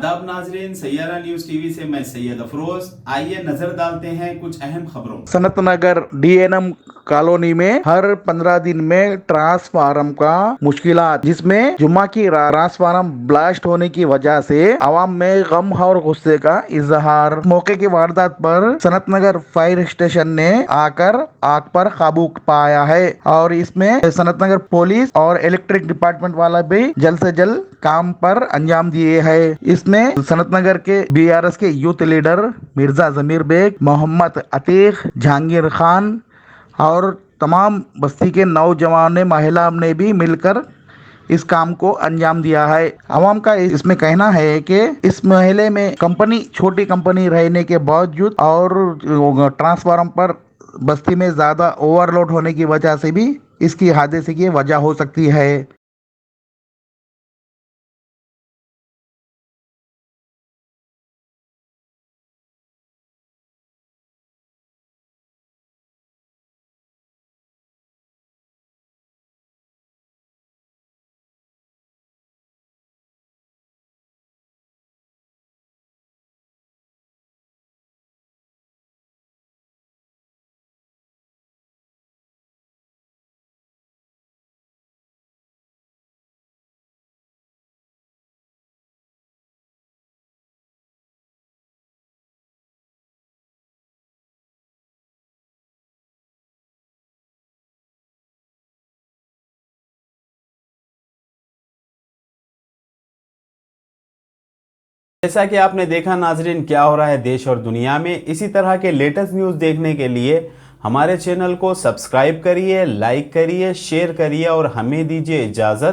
आदाब नाजरीन, Saiyaara news TV से मैं सैयद अफरोज। आइए नजर डालते हैं कुछ अहम खबरों। सनत नगर डीएनएम कॉलोनी में हर 15 दिन में ट्रांसफार्मर का मुश्किलात, जिसमें जुम्मा की ट्रांसफार्मर ब्लास्ट होने की वजह से आवाम में गम और गुस्से का इजहार। मौके की वारदात पर सनत नगर फायर स्टेशन ने आकर आग पर काबू पाया है और इसमें सनत नगर पुलिस और इलेक्ट्रिक डिपार्टमेंट वाला भी जल्द से जल्द काम पर अंजाम दिए है। इसमें सनत नगर के बीआरएस के यूथ लीडर मिर्जा जमीर बेग, मोहम्मद अतीक, जहांगीर खान और तमाम बस्ती के नौजवान महिला ने भी मिलकर इस काम को अंजाम दिया है। आवाम का इसमें कहना है कि इस महले में कंपनी छोटी कंपनी रहने के बावजूद और ट्रांसफार्मर पर बस्ती में ज्यादा ओवरलोड होने की वजह से भी इसकी हादसे की वजह हो सकती है। जैसा कि आपने देखा नाजरीन, क्या हो रहा है देश और दुनिया में। इसी तरह के लेटेस्ट न्यूज़ देखने के लिए हमारे चैनल को सब्सक्राइब करिए, लाइक करिए, शेयर करिए और हमें दीजिए इजाज़त।